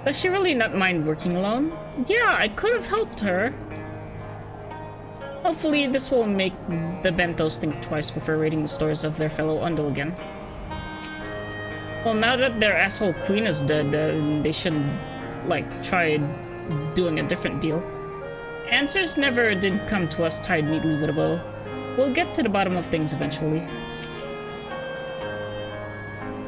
Does she really not mind working alone? Yeah, I could have helped her. Hopefully this will make the bentos think twice before raiding the stores of their fellow Ondo again. Well, now that their asshole queen is dead, they should, like, try doing a different deal. Answers never did come to us tied neatly with a bow. We'll get to the bottom of things eventually.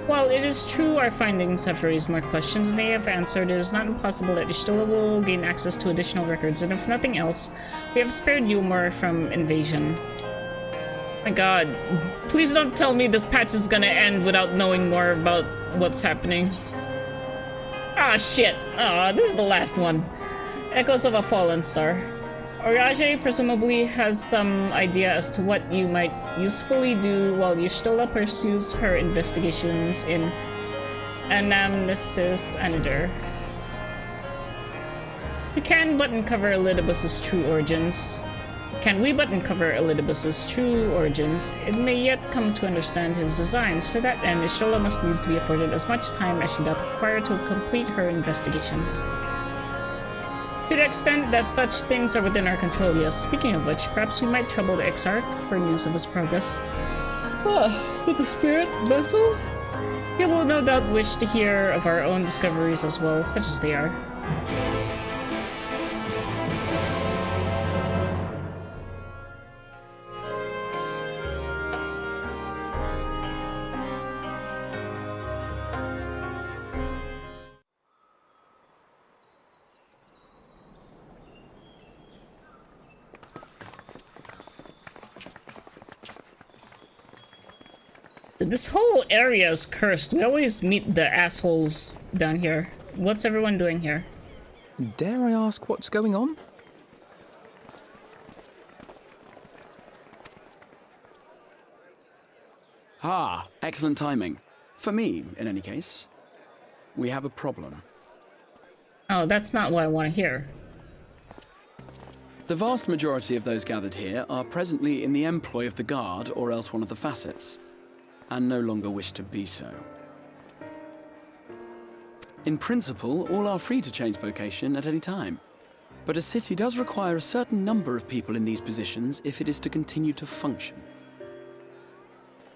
While it is true our findings have raised more questions than they have answered, it is not impossible that Y'shtola will gain access to additional records, and if nothing else, we have spared Yulmore from invasion. My god, please don't tell me this patch is gonna end without knowing more about what's happening. Ah, shit. Ah, this is the last one. Echoes of a Fallen Star. Oriage presumably has some idea as to what you might usefully do while Y'shtola pursues her investigations in Anamnesis Anadir. We can but uncover Elidibus's true origins. Can we but uncover Elidibus's true origins, it may yet come to understand his designs. To that end, Y'shtola must need to be afforded as much time as she doth require to complete her investigation. To the extent that such things are within our control, yes. Speaking of which, perhaps we might trouble the Exarch for news of his progress. With the spirit vessel? He will no doubt wish to hear of our own discoveries as well, such as they are. This whole area is cursed. We always meet the assholes down here. What's everyone doing here? Dare I ask what's going on? Ah, excellent timing. For me, in any case. We have a problem. Oh, that's not what I want to hear. The vast majority of those gathered here are presently in the employ of the Guard or else one of the facets, and no longer wish to be so. In principle, all are free to change vocation at any time, but a city does require a certain number of people in these positions if it is to continue to function.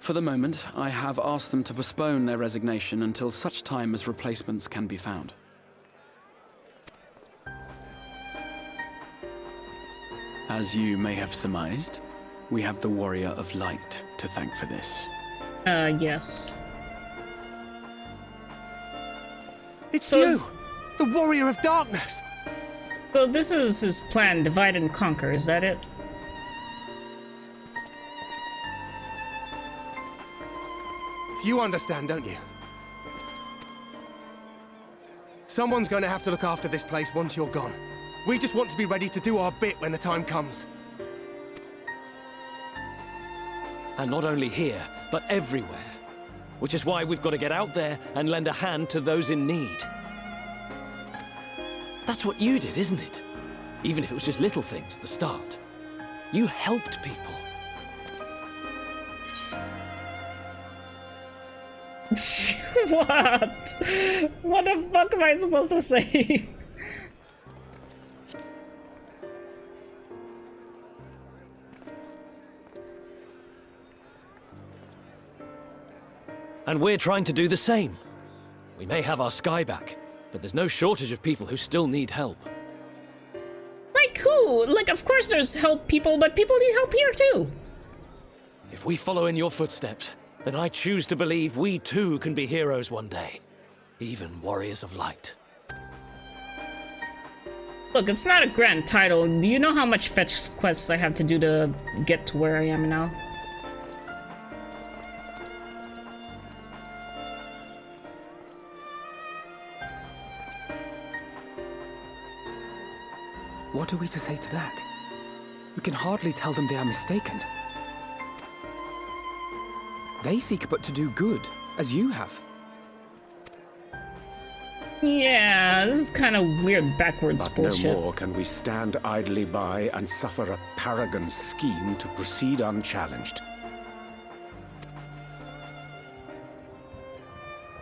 For the moment, I have asked them to postpone their resignation until such time as replacements can be found. As you may have surmised, we have the Warrior of Light to thank for this. Yes. It's So you! The Warrior of Darkness! So this is his plan, divide and conquer, is that it? You understand, don't you? Someone's going to have to look after this place once you're gone. We just want to be ready to do our bit when the time comes. And not only here, but everywhere. Which is why we've got to get out there and lend a hand to those in need. That's what you did, isn't it? Even if it was just little things at the start. You helped people. What? What the fuck am I supposed to say? And we're trying to do the same. We may have our sky back, but there's no shortage of people who still need help. Like who? Like, of course there's help people, but people need help here too. If we follow in your footsteps, then I choose to believe we too can be heroes one day. Even warriors of light. Look, it's not a grand title. Do you know how much fetch quests I have to do to get to where I am now? What are we to say to that? We can hardly tell them they are mistaken. They seek but to do good, as you have. Yeah, this is kind of weird backwards But bullshit. no more can we stand idly by and suffer a paragon's scheme to proceed unchallenged.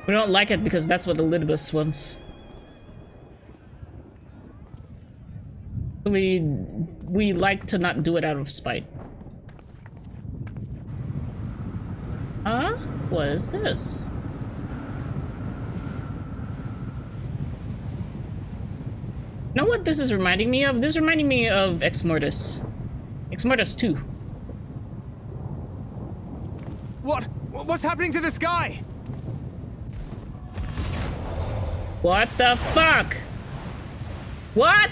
We don't like it because that's what Elidibus wants. We like to not do it out of spite. Huh? What is this? Know what this is reminding me of? This is reminding me of Ex Mortis. Ex Mortis 2. What's happening to the sky? What the fuck? What?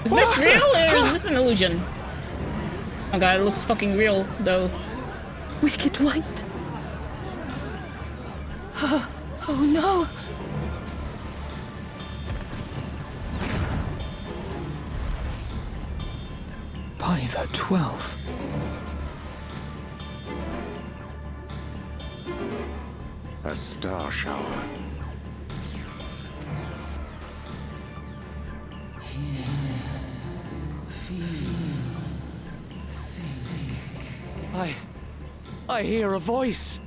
Is this real or is this an illusion? Oh god, it looks fucking real though. Wicked White. Oh no. By the 12. A star shower. I hear a voice.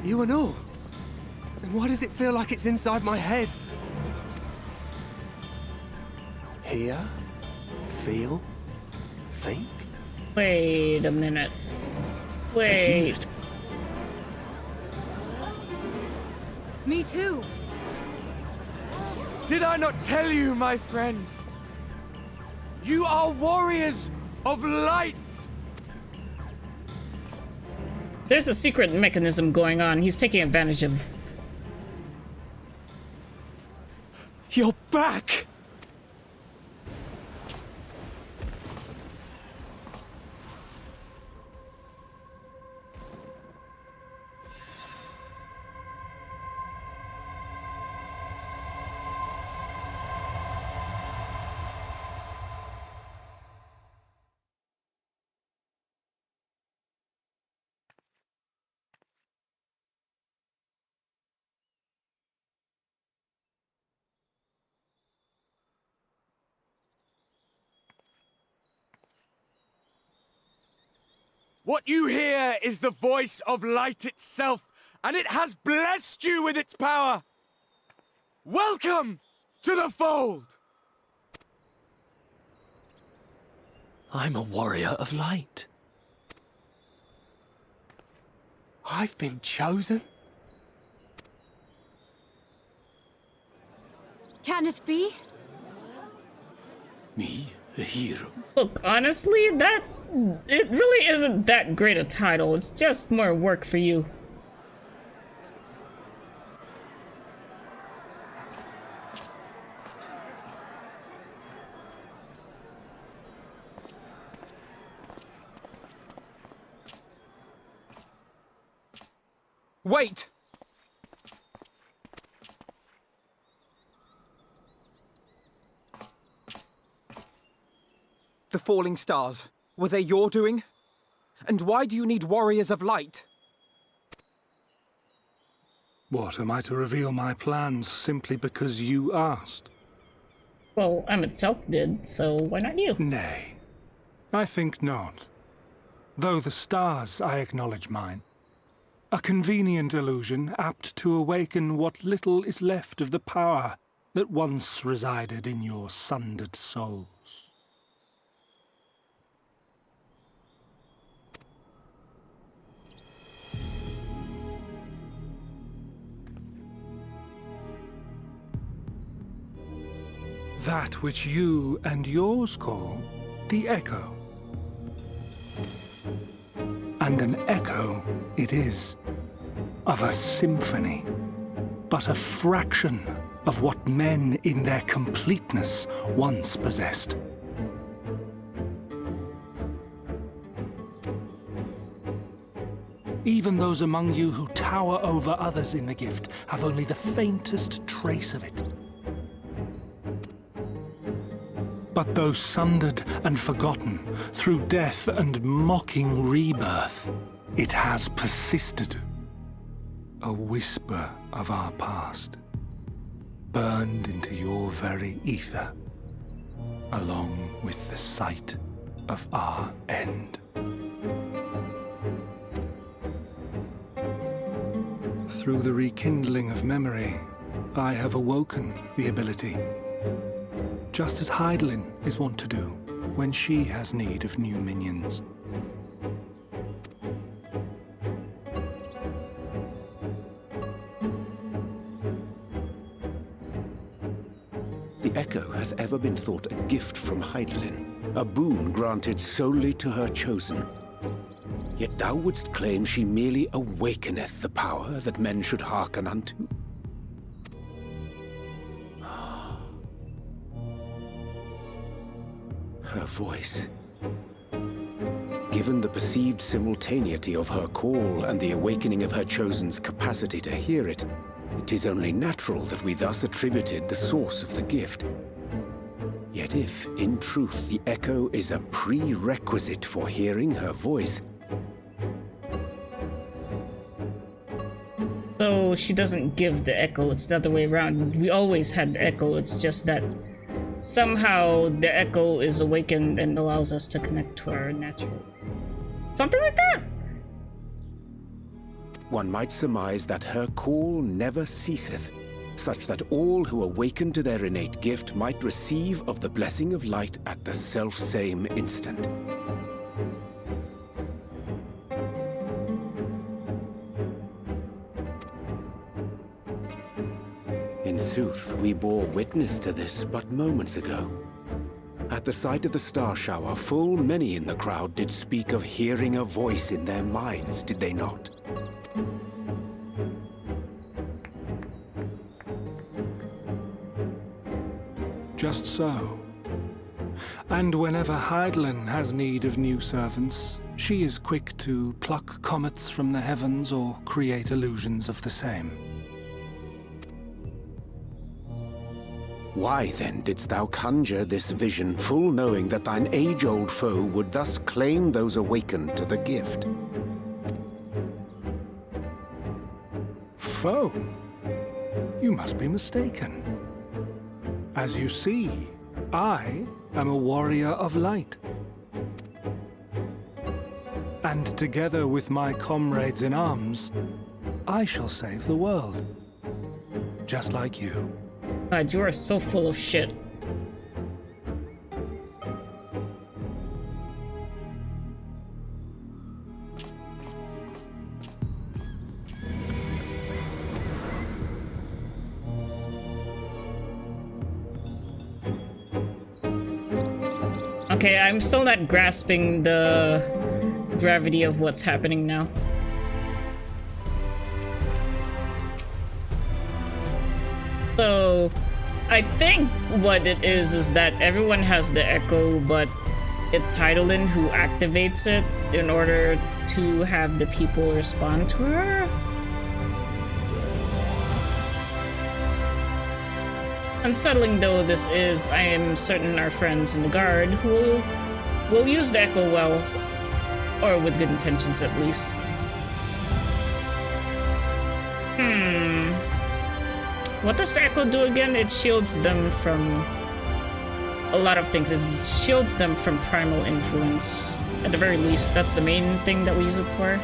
You and all? Then why does it feel like it's inside my head? Hear? Feel? Think? Wait a minute. Wait. Me too. Did I not tell you, my friends? You are warriors of light! There's a secret mechanism going on. He's taking advantage of. You're back! What you hear is the voice of light itself, and it has blessed you with its power. Welcome to the fold! I'm a warrior of light. I've been chosen? Can it be? Me, a hero? Look, honestly, it really isn't that great a title. It's just more work for you. Wait! The falling stars, were they your doing? And why do you need warriors of light? What, am I to reveal my plans simply because you asked? Well, I'm itself did, so why not you? Nay, I think not. Though the stars, I acknowledge mine. A convenient illusion apt to awaken what little is left of the power that once resided in your sundered souls. That which you and yours call the echo. And an echo it is, of a symphony, but a fraction of what men in their completeness once possessed. Even those among you who tower over others in the gift have only the faintest trace of it. But though sundered and forgotten through death and mocking rebirth, it has persisted. A whisper of our past, burned into your very ether, along with the sight of our end. Through the rekindling of memory, I have awoken the ability. Just as Heidelin is wont to do when she has need of new minions. The Echo hath ever been thought a gift from Heidelin, a boon granted solely to her chosen. Yet thou wouldst claim she merely awakeneth the power that men should hearken unto. Her voice. Given the perceived simultaneity of her call and the awakening of her chosen's capacity to hear it, it is only natural that we thus attributed the source of the gift. Yet if, in truth, the Echo is a prerequisite for hearing her voice... So she doesn't give the Echo, it's the other way around. We always had the Echo, it's just that somehow the Echo is awakened and allows us to connect to our natural. Something like that! One might surmise that her call never ceaseth, such that all who awaken to their innate gift might receive of the blessing of light at the self-same instant. In sooth, we bore witness to this but moments ago. At the sight of the star shower, full many in the crowd did speak of hearing a voice in their minds, did they not? Just so. And whenever Heidelin has need of new servants, she is quick to pluck comets from the heavens or create illusions of the same. Why then didst thou conjure this vision, full knowing that thine age-old foe would thus claim those awakened to the gift? Foe? You must be mistaken. As you see, I am a warrior of light. And together with my comrades in arms, I shall save the world. Just like you. God, you are so full of shit. Okay, I'm still not grasping the gravity of what's happening now. So, I think what it is that everyone has the Echo, but it's Heidelin who activates it in order to have the people respond to her. Unsettling though this is, I am certain our friends in the guard who will use the Echo well, or with good intentions at least. What does the Echo do again? It shields them from a lot of things. It shields them from primal influence. At the very least, that's the main thing that we use it for.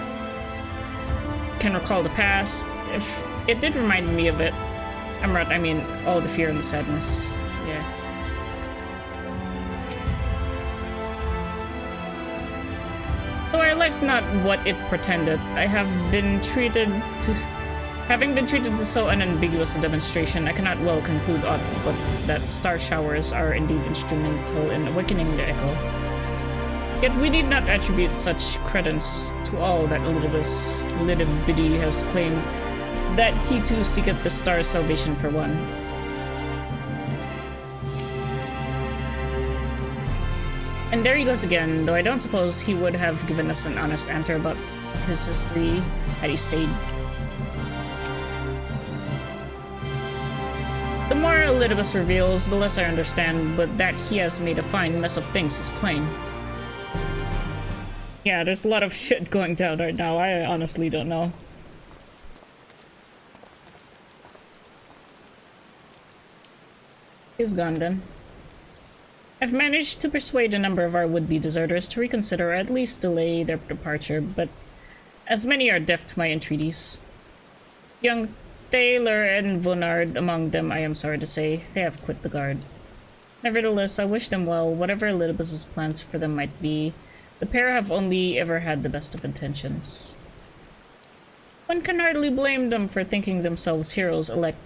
Can recall the past. If it did remind me of it. I mean, all the fear and the sadness. Yeah. Though I like not what it pretended. Having been treated to so unambiguous a demonstration, I cannot well conclude aught but that star showers are indeed instrumental in awakening the Echo. Yet we need not attribute such credence to all that Elidibus Lidibidi has claimed, that he too seeketh the star's salvation for one. And there he goes again, though I don't suppose he would have given us an honest answer about his history had he stayed. The more Elidibus reveals, the less I understand, but that he has made a fine mess of things is plain. Yeah, there's a lot of shit going down right now, I honestly don't know. He's gone then. I've managed to persuade a number of our would-be deserters to reconsider or at least delay their departure, but as many are deaf to my entreaties. Young Thaler and Vonard among them, I am sorry to say, they have quit the guard. Nevertheless, I wish them well, whatever Elidibus's plans for them might be. The pair have only ever had the best of intentions. One can hardly blame them for thinking themselves heroes elect,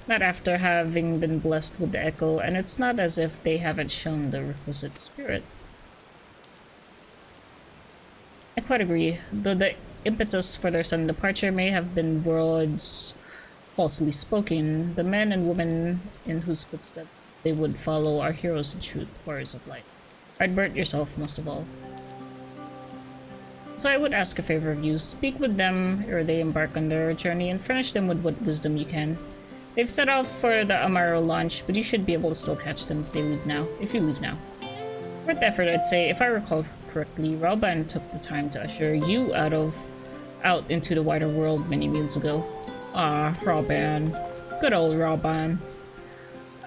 not after having been blessed with the echo, and it's not as if they haven't shown the requisite spirit. I quite agree, though the impetus for their sudden departure may have been words falsely spoken. The men and women in whose footsteps they would follow are heroes in truth, warriors of light. Ardbert, yourself most of all. So I would ask a favor of you. Speak with them ere they embark on their journey and furnish them with what wisdom you can. They've set off for the Amaro launch, but you should be able to still catch them if you leave now. Worth the effort, I'd say. If I recall correctly, Rauban took the time to usher you out into the wider world many moons ago. Ah, Rauban. Good old Rauban.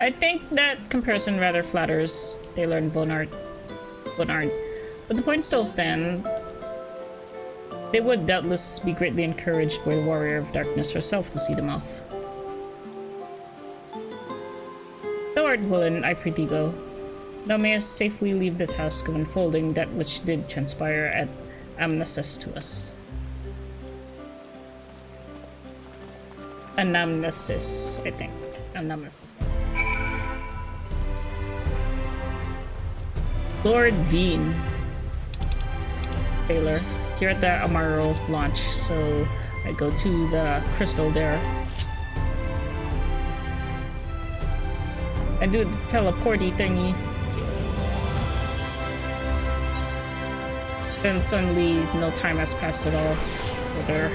I think that comparison rather flatters Thaler and Vonard. But the point still stands. They would doubtless be greatly encouraged by the Warrior of Darkness herself to see them off. Thou art willing, I prithee go. Thou mayest safely leave the task of unfolding that which did transpire at Amnesis to us. Anamnesis, I think. Anamnesis. Lord Veen. Thaler. Here at the Amaro launch, so I go to the crystal there. I do the teleporty thingy. Then suddenly no time has passed at all. We're there.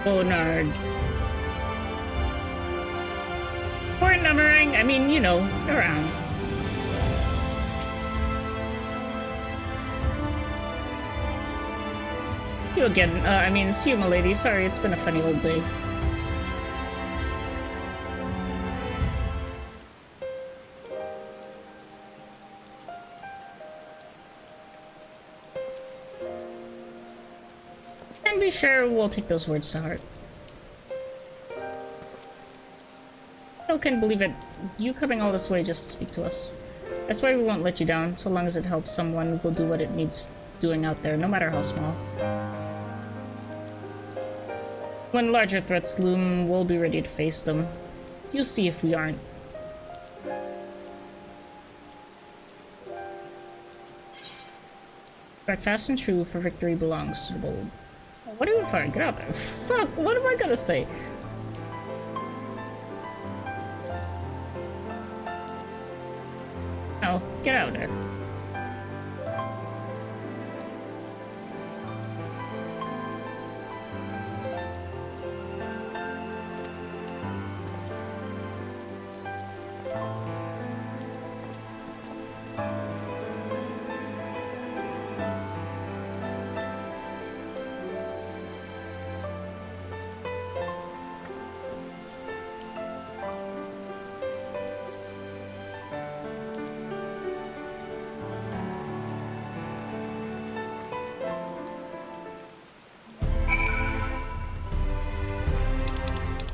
Bonard. Or Namarang, I mean, you know, around. You again, I mean, see you, my lady. Sorry, it's been a funny old day. And be sure we'll take those words to heart. I can't believe it. You coming all this way just to speak to us. That's why we won't let you down. So long as it helps someone, we'll do what it needs doing out there, no matter how small. When larger threats loom, we'll be ready to face them. You'll see if we aren't. But fast and true, for victory belongs to the bold. What do you find? Get out there. Fuck, what am I gonna say? Oh, get out of there.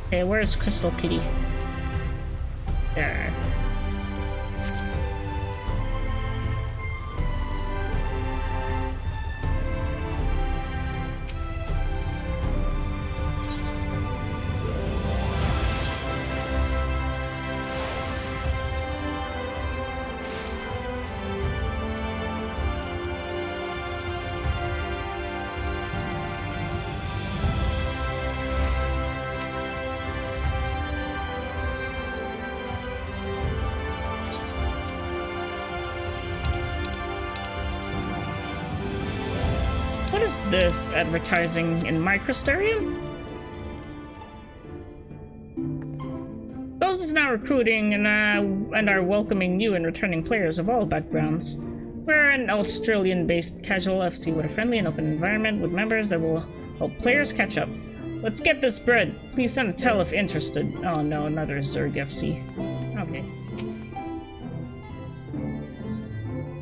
Okay, where's Crystal Kitty? There. What is this? Advertising in Microsterium? Those is now recruiting and are welcoming new and returning players of all backgrounds. We're an Australian-based casual FC with a friendly and open environment with members that will help players catch up. Let's get this bread. Please send a tell if interested. Oh no, another Zerg FC. Okay.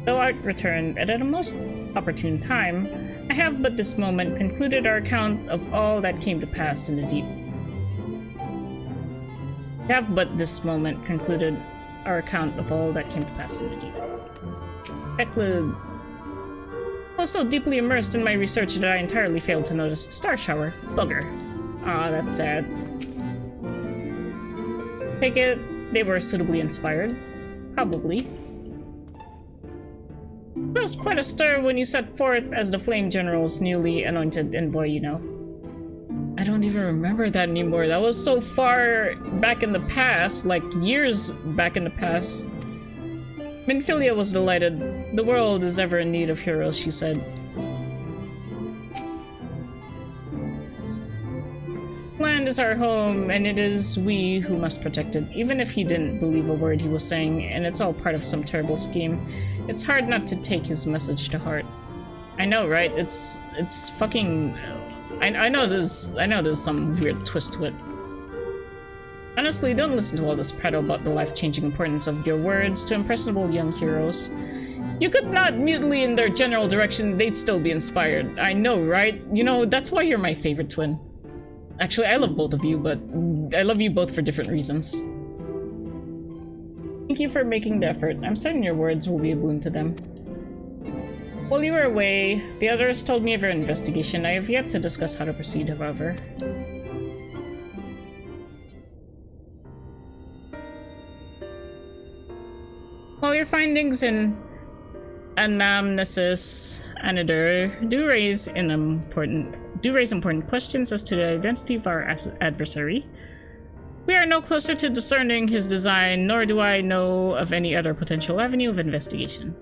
Though I returned at a most opportune time, I have but this moment concluded our account of all that came to pass in the deep. I have but this moment concluded our account of all that came to pass in the deep. MacLeod. Also deeply immersed in my research that I entirely failed to notice the star shower. Bugger. Ah, that's sad. Take it they were suitably inspired. Probably. There was quite a stir when you set forth as the Flame General's newly anointed envoy, you know. I don't even remember that anymore. That was so far back in the past, like years back in the past. Minfilia was delighted. The world is ever in need of heroes, she said. Land is our home, and it is we who must protect it, even if he didn't believe a word he was saying, and it's all part of some terrible scheme. It's hard not to take his message to heart. I know, right? It's fucking... I know there's some weird twist to it. Honestly, don't listen to all this prattle about the life-changing importance of your words to impressionable young heroes. You could nod mutely in their general direction, they'd still be inspired. I know, right? You know, that's why you're my favorite twin. Actually, I love both of you, but I love you both for different reasons. Thank you for making the effort. I'm certain your words will be a boon to them. While you were away, the others told me of your investigation. I have yet to discuss how to proceed, however. While your findings in Anamnesis Anadur do raise important questions as to the identity of our adversary, we are no closer to discerning his design, nor do I know of any other potential avenue of investigation.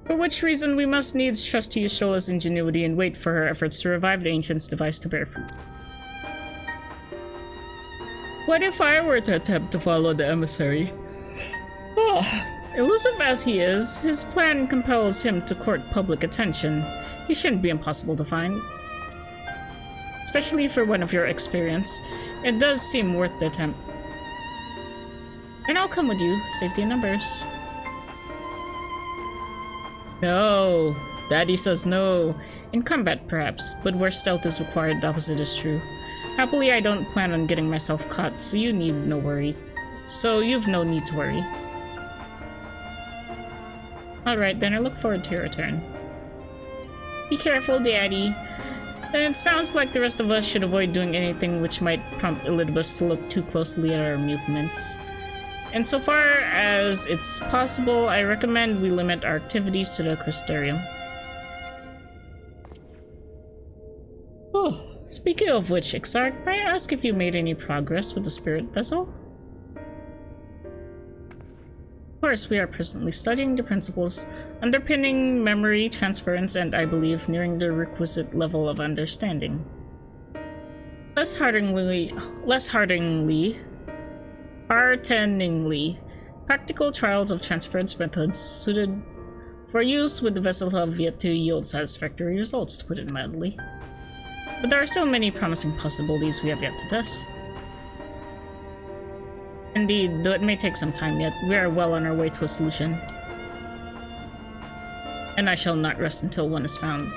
For which reason we must needs trust to Yashoa's ingenuity and wait for her efforts to revive the Ancient's device to bear fruit. What if I were to attempt to follow the emissary? Elusive as he is, his plan compels him to court public attention. He shouldn't be impossible to find. Especially for one of your experience, it does seem worth the attempt. And I'll come with you, safety in numbers. No, Daddy says no. In combat, perhaps, but where stealth is required, the opposite is true. Happily, I don't plan on getting myself caught, so you need no worry. So you've no need to worry. Alright, then I look forward to your return. Be careful, Daddy. Then it sounds like the rest of us should avoid doing anything which might prompt Elidibus to look too closely at our movements. And so far as it's possible, I recommend we limit our activities to the Crystarium. Oh, speaking of which, Ixark, may I ask if you made any progress with the spirit vessel? Of course, we are presently studying the principles underpinning memory transference and, I believe, nearing the requisite level of understanding. Less hearteningly, practical trials of transference methods suited for use with the vessel have yet to yield satisfactory results, to put it mildly. But there are still many promising possibilities we have yet to test. Indeed, though it may take some time yet, we are well on our way to a solution. And I shall not rest until one is found.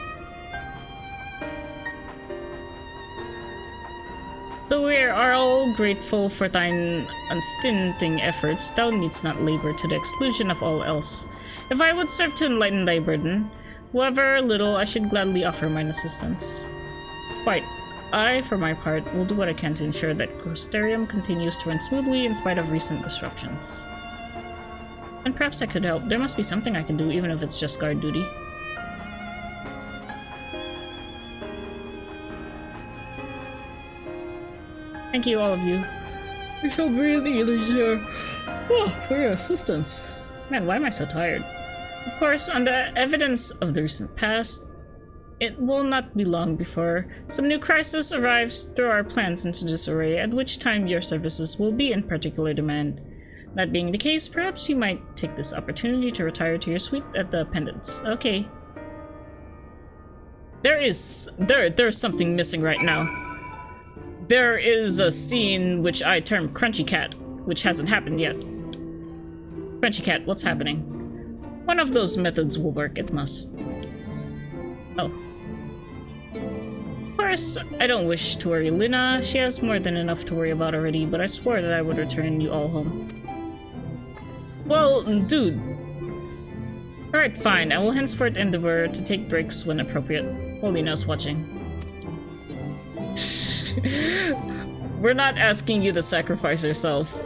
Though we are all grateful for thine unstinting efforts, thou needst not labor to the exclusion of all else. If I would serve to enlighten thy burden, however little, I should gladly offer mine assistance. Quite. I, for my part, will do what I can to ensure that Crystarium continues to run smoothly in spite of recent disruptions. And perhaps I could help. There must be something I can do, even if it's just guard duty. Thank you, all of you. I shall really leisure for your assistance. Man, why am I so tired? Of course, on the evidence of the recent past, it will not be long before some new crisis arrives, throw our plans into disarray, at which time your services will be in particular demand. That being the case, perhaps you might take this opportunity to retire to your suite at the Pendants. Okay. There's something missing right now. There is a scene which I term Crunchy Cat, which hasn't happened yet. Crunchy Cat, what's happening? One of those methods will work, it must. Oh. Of course, I don't wish to worry Luna. She has more than enough to worry about already, but I swore that I would return you all home. Well, dude. Alright, fine. I will henceforth endeavor to take breaks when appropriate. While Luna's watching. We're not asking you to sacrifice yourself.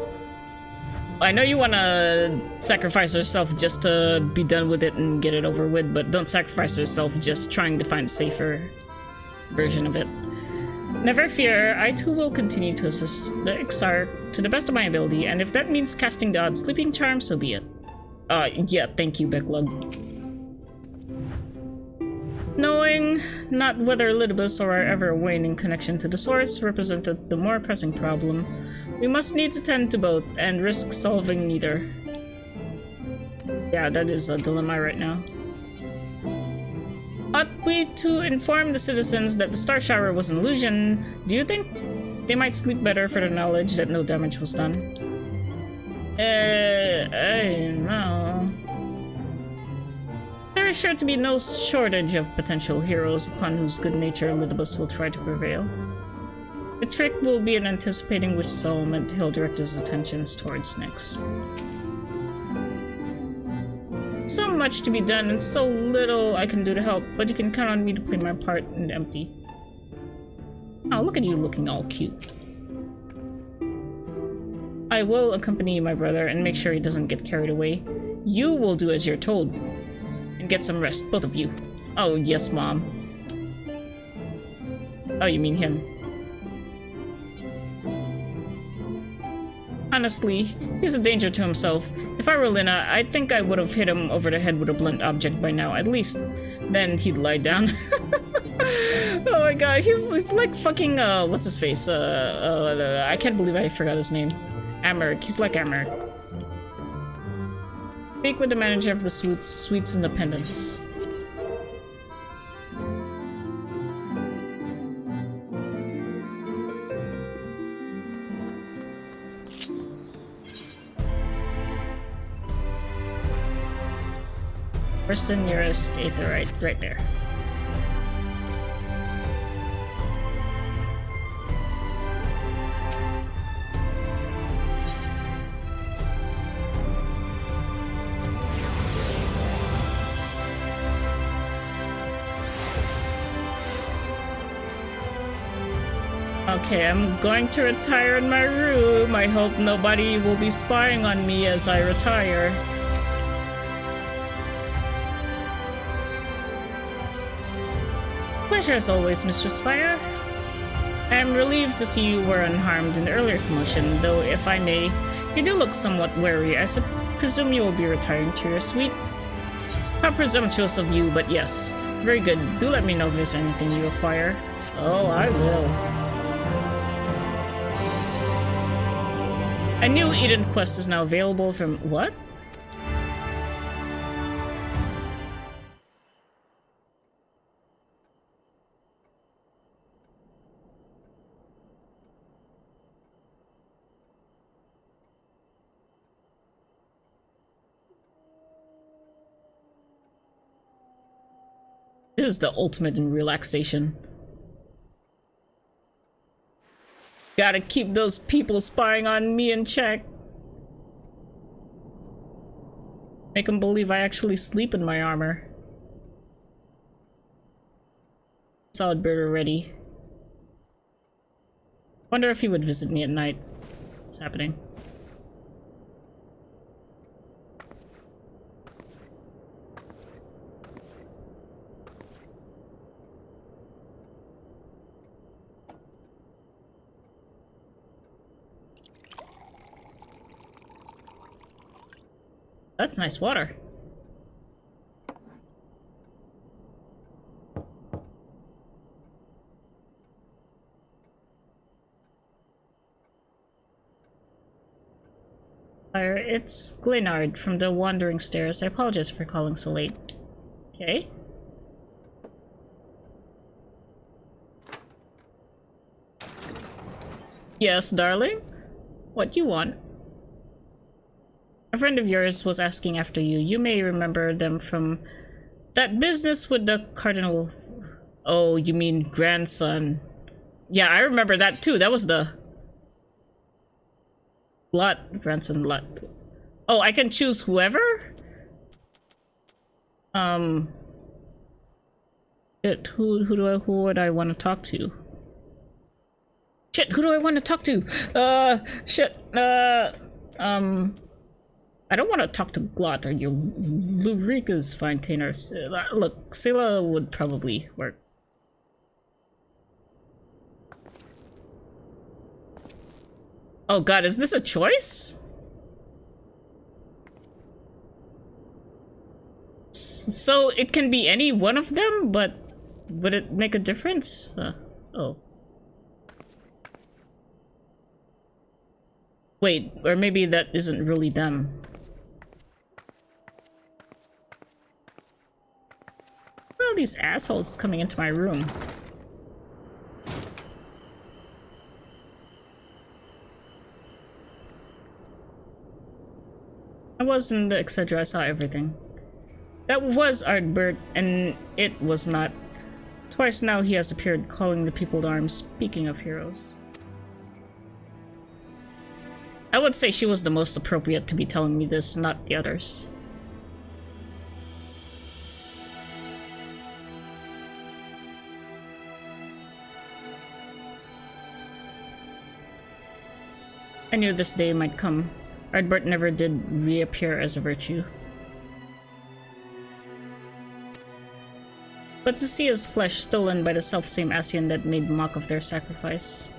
I know you want to sacrifice yourself just to be done with it and get it over with, but don't sacrifice yourself just trying to find a safer version of it. Never fear, I too will continue to assist the XR to the best of my ability, and if that means casting the odd sleeping charm, so be it. Yeah, thank you, MacLeod. Knowing not whether Lidibus or our ever-waning connection to the source represented the more pressing problem, we must needs attend to both and risk solving neither. Yeah, that is a dilemma right now. Ought we to inform the citizens that the star shower was an illusion? Do you think they might sleep better for the knowledge that no damage was done? I don't know. There is sure to be no shortage of potential heroes upon whose good nature Lidibus will try to prevail. The trick will be in anticipating which settlement he'll direct his attentions towards next. So much to be done and so little I can do to help, but you can count on me to play my part in the empty. Oh, look at you looking all cute. I will accompany my brother and make sure he doesn't get carried away. You will do as you're told. And get some rest, both of you. Oh, yes, Mom. Oh, you mean him. Honestly, he's a danger to himself. If I were Lina, I think I would have hit him over the head with a blunt object by now. At least, then he'd lie down. Oh my god, he's like fucking, what's his face? I can't believe I forgot his name. Americ. He's like Americ. Speak with the manager of the Sweets Independence. Where's the nearest aetherite? Right there. Okay, I'm going to retire in my room. I hope nobody will be spying on me as I retire. Pleasure as always, Mistress Fire. I am relieved to see you were unharmed in the earlier commotion, though if I may, you do look somewhat wary. I presume you will be retiring to your suite. How presumptuous of you, but yes. Very good. Do let me know if there's anything you require. Oh, I will. A new Eden quest is now available from... what? This is the ultimate in relaxation. Gotta keep those people spying on me in check. Make them believe I actually sleep in my armor. Solid burger ready. Wonder if he would visit me at night. What's happening? That's nice water. It's Glenard from the Wandering Stairs. I apologize for calling so late. Okay. Yes, darling? What you want? A friend of yours was asking after you. You may remember them from that business with the Cardinal. Oh, you mean grandson. Yeah, I remember that too. That was the Lot, grandson Lot. Oh, I can choose whoever? Who would I want to talk to? Shit, who do I want to talk to? I don't want to talk to Glot or Eureka's fine tainer. Look, Scylla would probably work. Oh god, is this a choice? So it can be any one of them, but would it make a difference? Oh. Wait, or maybe that isn't really them. Oh, these assholes coming into my room. I was in the XIV, I saw everything. That was Ardbert, and it was not. Twice now he has appeared, calling the people to arms. Speaking of heroes. I would say she was the most appropriate to be telling me this, not the others. I knew this day might come. Ardbert never did reappear as a virtue. But to see his flesh stolen by the self-same Ascian that made mock of their sacrifice.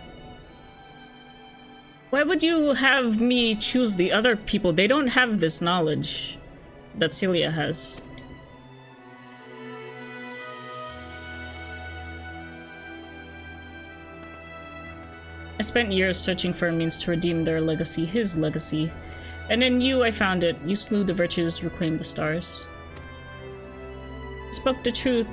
Why would you have me choose the other people? They don't have this knowledge that Celia has. I spent years searching for a means to redeem their legacy, his legacy. And in you I found it. You slew the virtues, reclaimed the stars. You spoke the truth,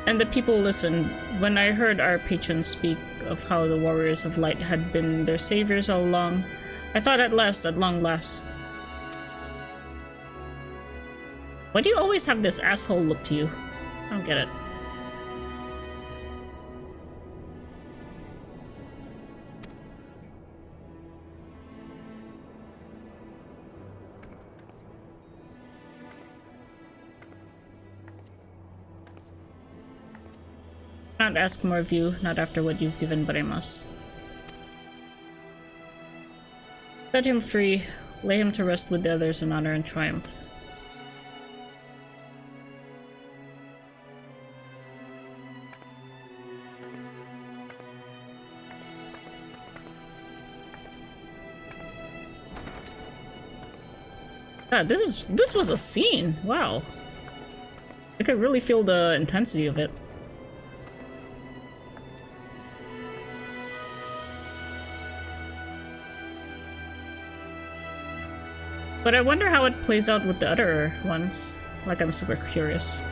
and the people listened. When I heard our patrons speak of how the warriors of light had been their saviors all along, I thought at long last. Why do you always have this asshole look to you? I don't get it. Not ask more of you, not after what you've given, but I must. Set him free, lay him to rest with the others in honor and triumph. God, this was a scene. Wow. I could really feel the intensity of it. But I wonder how it plays out with the other ones. Like, I'm super curious.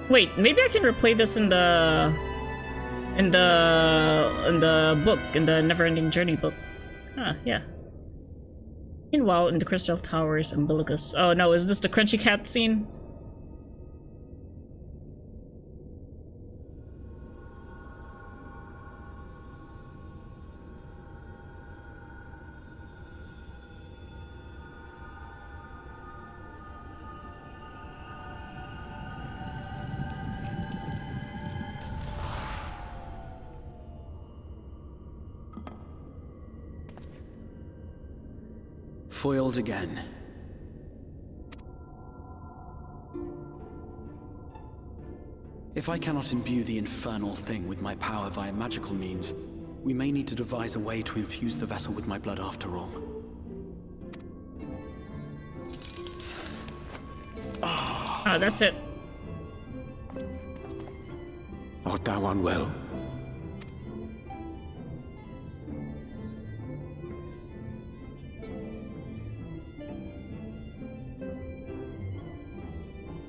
Wait, maybe I can replay this in the book, in the Never-Ending Journey book. Ah, yeah. Meanwhile, in the Crystal Towers, Umbilicus. Oh no, is this the Crunchy Cat scene? Foiled again. If I cannot imbue the infernal thing with my power via magical means, we may need to devise a way to infuse the vessel with my blood after all. Ah, that's it. Art thou unwell?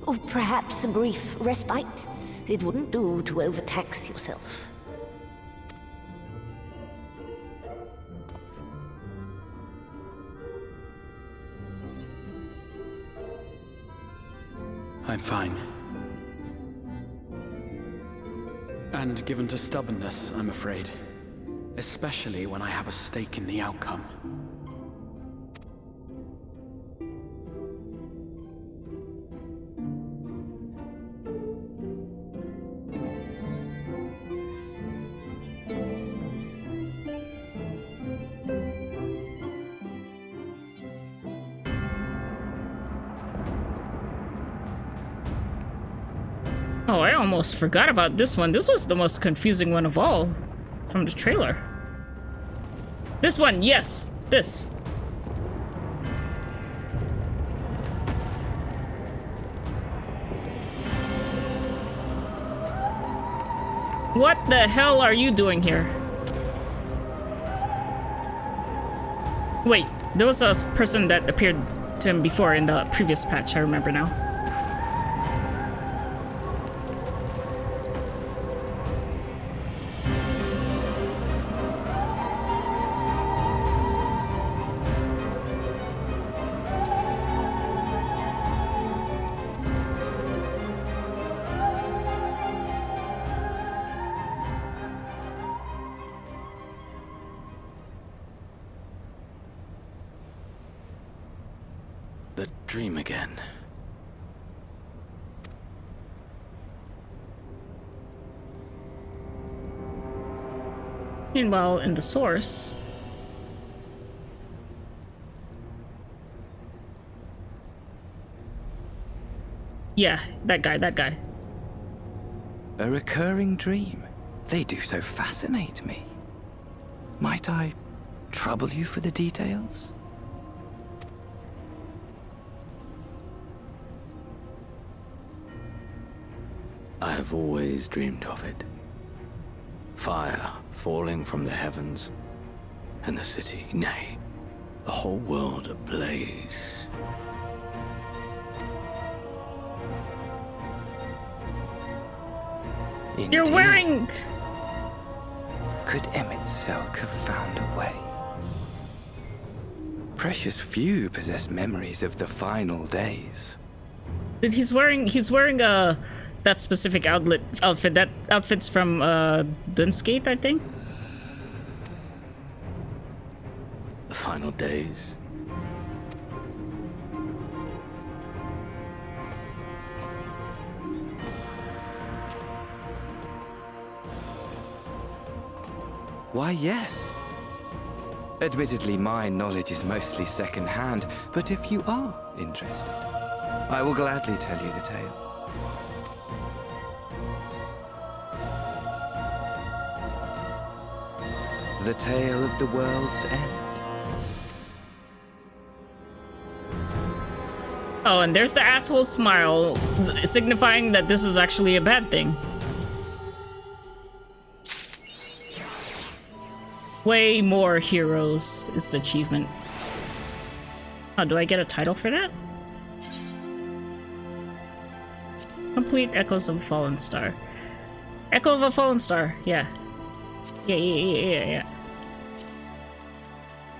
Or perhaps a brief respite? It wouldn't do to overtax yourself. I'm fine. And given to stubbornness, I'm afraid. Especially when I have a stake in the outcome. Oh, I almost forgot about this one. This was the most confusing one of all from the trailer. This one, yes, this. What the hell are you doing here? Wait, there was a person that appeared to him before in the previous patch, I remember now. The dream again. Meanwhile, in the source... Yeah, that guy. A recurring dream. They do so fascinate me. Might I trouble you for the details? I have always dreamed of it. Fire falling from the heavens, and the city, nay, the whole world ablaze. Indeed. You're wearing... Could Emmett Selk have found a way? Precious few possess memories of the final days. Dude, he's wearing that specific outfit. That outfit's from Dunskate, I think. The final days. Why, yes. Admittedly, my knowledge is mostly second-hand, but if you are interested, I will gladly tell you the tale. The tale of the world's end. Oh, and there's the asshole smile, signifying that this is actually a bad thing. Way more heroes is the achievement. Oh, do I get a title for that? Complete Echoes of a Fallen Star. Echo of a Fallen Star, yeah. Yeah.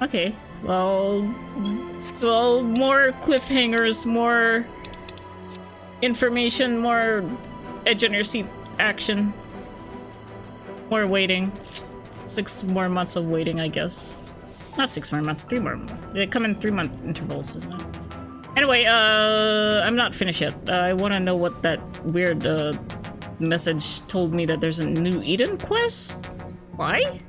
Okay, well, more cliffhangers, more information, more edge on your seat action. More waiting. 6 more months of waiting, I guess. Not 6 more months, 3 more months. They come in 3-month intervals, isn't it? Anyway, I'm not finished yet. I want to know what that weird message told me, that there's a new Eden quest? Why?